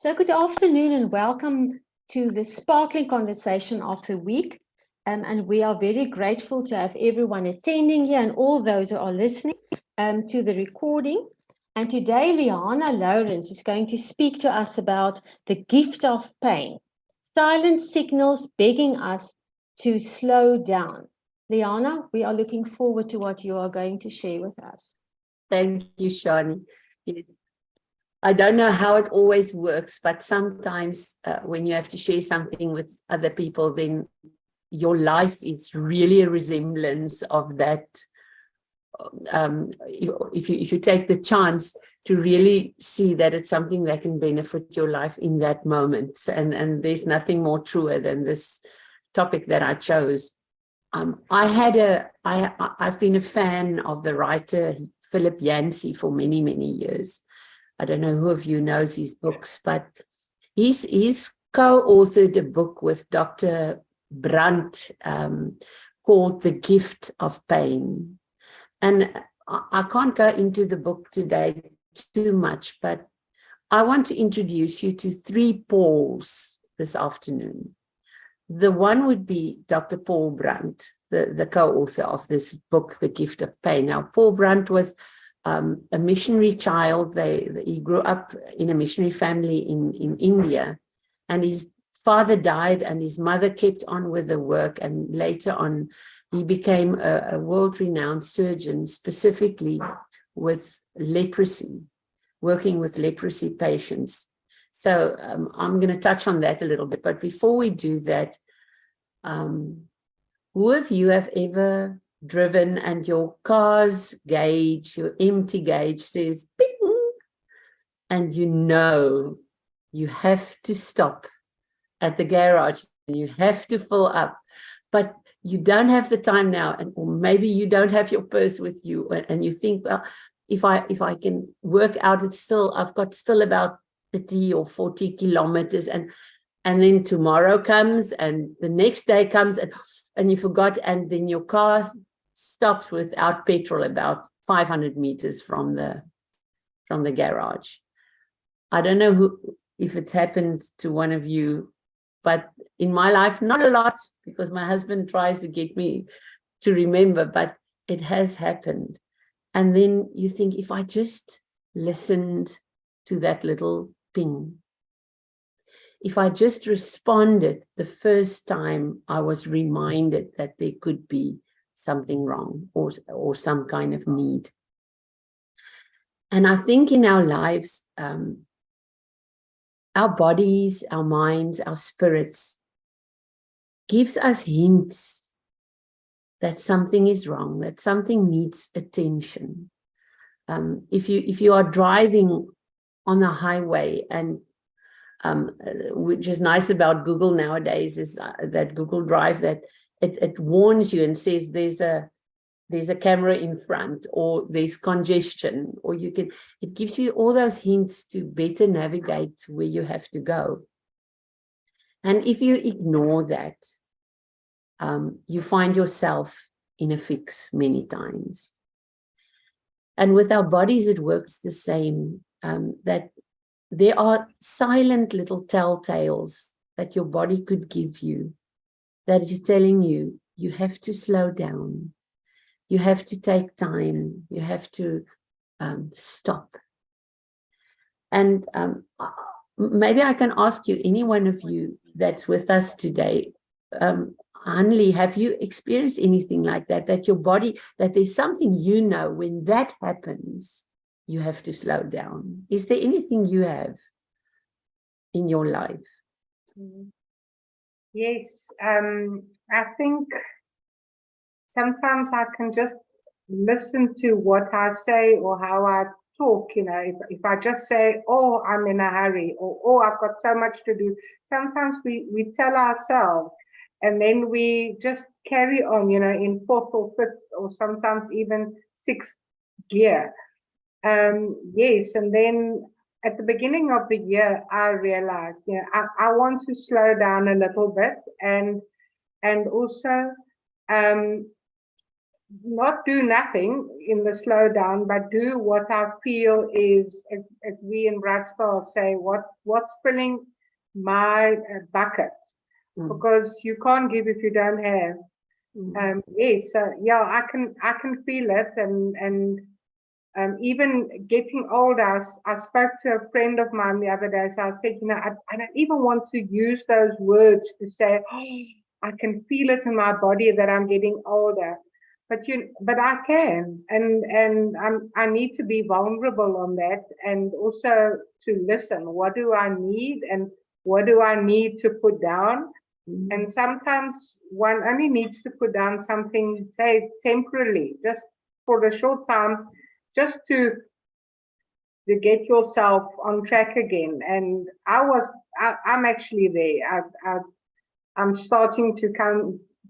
So good afternoon and welcome to the Sparkling Conversation of the Week. And we are very grateful to have everyone attending here and all those who are listening to the recording. And today, Liana Lourens is going to speak to us about the gift of pain. Silent signals begging us to slow down. Liana, we are looking forward to what you are going to share with us. Thank you, Shani. Yes. I don't know how it always works, but sometimes when you have to share something with other people, then your life is really a resemblance of that. If you take the chance to really see that it's something that can benefit your life in that moment, and there's nothing more truer than this topic that I chose. I've been a fan of the writer Philip Yancey for many, many years. I don't know who of you knows his books, but he's co-authored a book with Dr. Brandt called The Gift of Pain. And I can't go into the book today too much, but I want to introduce you to three Pauls this afternoon. The one would be Dr. Paul Brandt, the co-author of this book, The Gift of Pain. Now, Paul Brandt was a missionary child. He grew up in a missionary family in India, and his father died and his mother kept on with the work, and later on he became a world-renowned surgeon, specifically with leprosy, working with leprosy patients. So I'm going to touch on that a little bit, but before we do that, who of you have ever driven and your car's gauge, your empty gauge says bing, and you know you have to stop at the garage and you have to fill up, but you don't have the time now, or maybe you don't have your purse with you, and you think, well, if I can work out, I've got still about 30 or 40 kilometers, and then tomorrow comes and the next day comes and you forgot, and then your car stops without petrol about 500 meters from the garage. I don't know if it's happened to one of you, but in my life, not a lot, because my husband tries to get me to remember, but it has happened. And then you think, if I just listened to that little ping, if I just responded the first time I was reminded that there could be something wrong or some kind of need. And I think in our lives, our bodies, our minds, our spirits gives us hints that something is wrong, that something needs attention. If you are driving on the highway, and which is nice about Google nowadays is that Google Drive, that it warns you and says there's a camera in front, or there's congestion, or it gives you all those hints to better navigate where you have to go. And if you ignore that, you find yourself in a fix many times. And with our bodies, it works the same, that there are silent little telltales that your body could give you that is telling you, you have to slow down. You have to take time. You have to stop. And maybe I can ask you, any one of you that's with us today, Hanli, have you experienced anything like that, that your body, that there's something, when that happens, you have to slow down? Is there anything you have in your life? Yes, I think sometimes I can just listen to what I say or how I talk. If I just say, oh, I'm in a hurry, or oh, I've got so much to do, sometimes we tell ourselves, and then we just carry on, in fourth or fifth, or sometimes even sixth gear. Yes, and then at the beginning of the year, I realized, I want to slow down a little bit, and also not do nothing in the slowdown, but do what I feel is, as we in Brightstar say, what's filling my bucket, because you can't give if you don't have. Yes, so yeah, I can feel it, and even getting older, I spoke to a friend of mine the other day. So I said, I don't even want to use those words to say, oh, I can feel it in my body that I'm getting older. But I can, and I need to be vulnerable on that, and also to listen. What do I need, and what do I need to put down? And sometimes one only needs to put down something, say temporarily, just for a short time, just to get yourself on track again. And I'm actually there. I'm starting to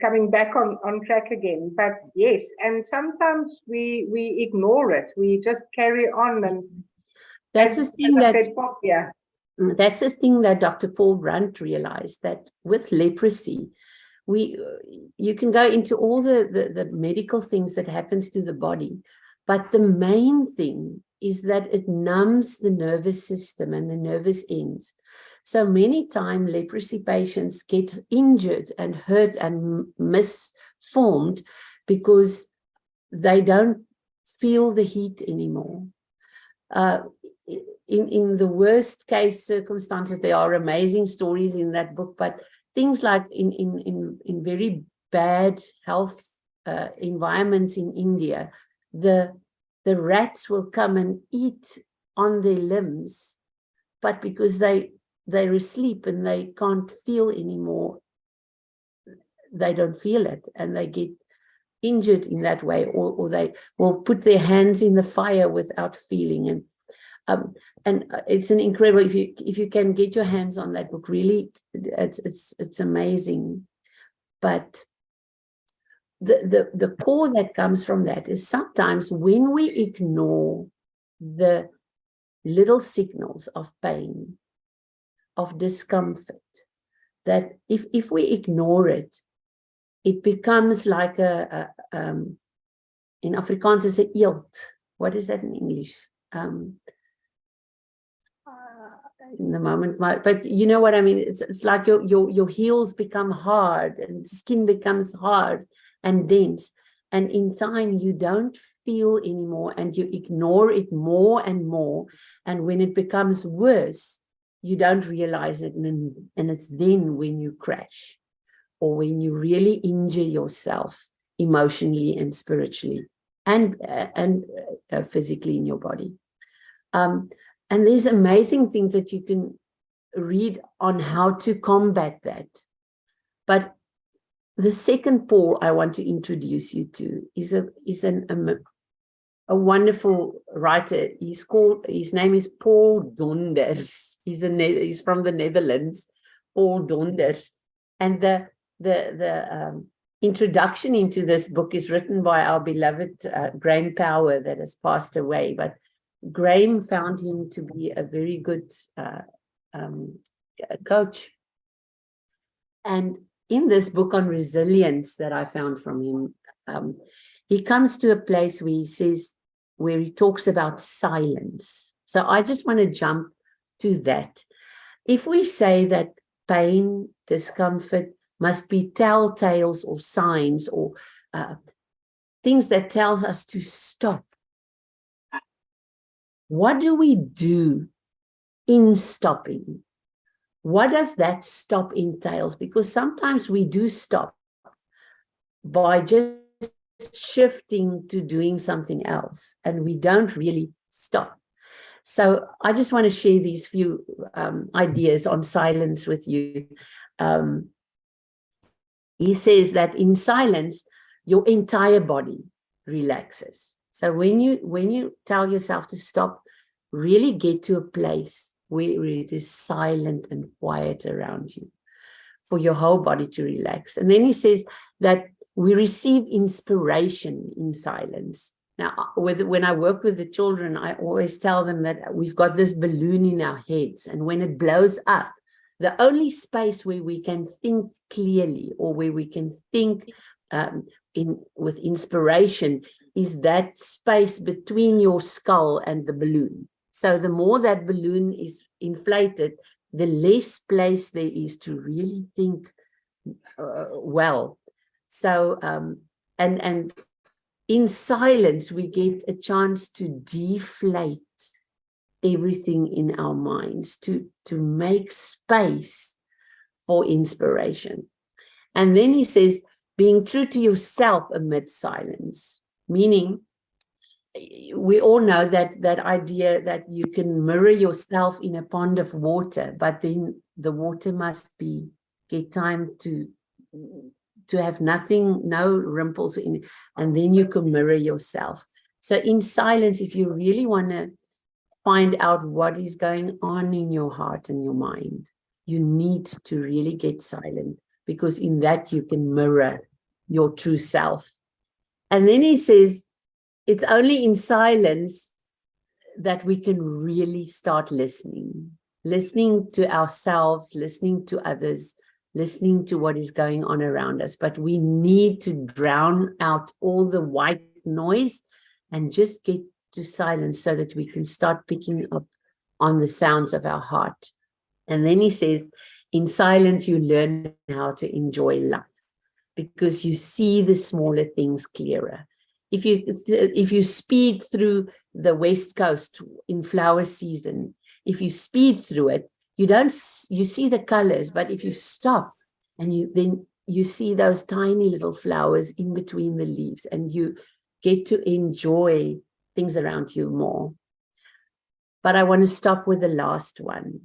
coming back on track again. But yes, and sometimes we ignore it. We just carry on, and that's the thing that yeah. That's the thing that Dr. Paul Brunt realized, that with leprosy, you can go into all the medical things that happens to the body, but the main thing is that it numbs the nervous system and the nervous ends. So many times leprosy patients get injured and hurt and misformed because they don't feel the heat anymore. In the worst case circumstances, there are amazing stories in that book, but things like in very bad health environments in India, the rats will come and eat on their limbs, but because they're asleep and they can't feel anymore, they don't feel it, and they get injured in that way, or they will put their hands in the fire without feeling. And it's an incredible, if you can get your hands on that book, really, it's amazing. But the core that comes from that is sometimes when we ignore the little signals of pain, of discomfort, that if we ignore it, it becomes like in Afrikaans is 'n eelt. What is that in English? In the moment, but you know what I mean. It's like your heels become hard, and skin becomes hard and dense, and in time you don't feel anymore, and you ignore it more and more, and when it becomes worse, you don't realize it, and it's then when you crash, or when you really injure yourself emotionally and spiritually and physically in your body. And there's amazing things that you can read on how to combat that. But the second Paul I want to introduce you to is a wonderful writer. His name is Paul Donders. He's from the Netherlands, Paul Donders. And the introduction into this book is written by our beloved Graham Power, that has passed away. But Graham found him to be a very good coach. And in this book on resilience that I found from him, he comes to a place where he talks about silence. So I just want to jump to that. If we say that pain, discomfort must be telltales or signs or things that tells us to stop, what do we do in stopping? What does that stop entails? Because sometimes we do stop by just shifting to doing something else, and we don't really stop. So I just want to share these few ideas on silence with you. He says that in silence, your entire body relaxes. So when you tell yourself to stop, really get to a place where it is silent and quiet around you, for your whole body to relax. And then he says that we receive inspiration in silence. Now, when I work with the children, I always tell them that we've got this balloon in our heads, and when it blows up, the only space where we can think clearly, or where we can think with inspiration is that space between your skull and the balloon. So the more that balloon is inflated, the less place there is to really think well. So, and in silence, we get a chance to deflate everything in our minds, to make space for inspiration. And then he says, being true to yourself amid silence, meaning we all know that idea that you can mirror yourself in a pond of water, but then the water must get time to have nothing, no rimples in it, and then you can mirror yourself. So in silence, if you really want to find out what is going on in your heart and your mind, you need to really get silent, because in that you can mirror your true self. And then he says, it's only in silence that we can really start listening to ourselves, listening to others, listening to what is going on around us. But we need to drown out all the white noise and just get to silence so that we can start picking up on the sounds of our heart. And then he says, in silence, you learn how to enjoy life, because you see the smaller things clearer. If you speed through the West Coast in flower season, if you speed through it, you see the colors, but if you stop and then you see those tiny little flowers in between the leaves, and you get to enjoy things around you more. But I want to stop with the last one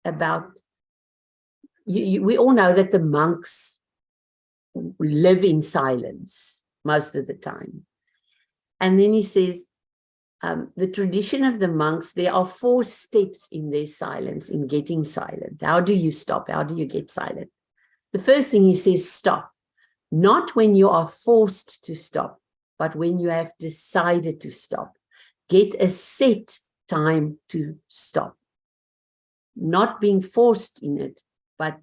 about, we all know that the monks live in silence most of the time. And then he says, the tradition of the monks, there are 4 steps in their silence, in getting silent. How do you stop? How do you get silent? The first thing he says, stop. Not when you are forced to stop, but when you have decided to stop. Get a set time to stop. Not being forced in it, but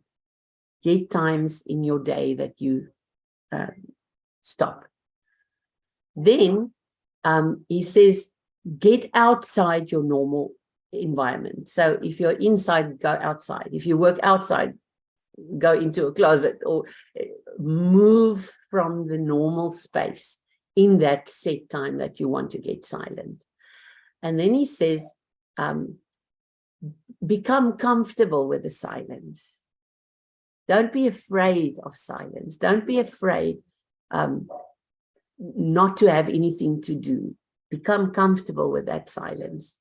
get times in your day that you stop. Then he says, get outside your normal environment. So if you're inside, go outside. If you work outside, go into a closet, or move from the normal space in that set time that you want to get silent. And then he says, become comfortable with the silence. Don't be afraid of silence. Don't be afraid not to have anything to do. Become comfortable with that silence.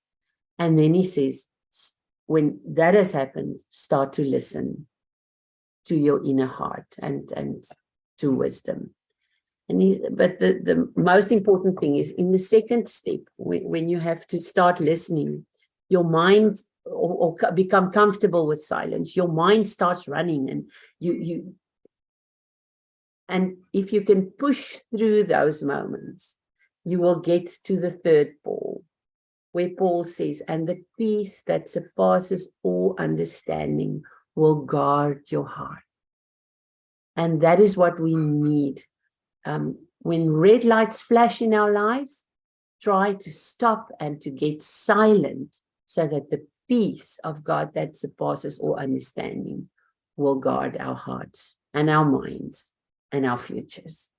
And then he says, when that has happened, start to listen to your inner heart and to wisdom. But the most important thing is, in the second step, when you have to start listening, your mind, or become comfortable with silence, your mind starts running, and and if you can push through those moments, you will get to the third Paul, where Paul says, and the peace that surpasses all understanding will guard your heart. And that is what we need. When red lights flash in our lives, try to stop and to get silent, so that the peace of God that surpasses all understanding will guard our hearts and our minds and our futures.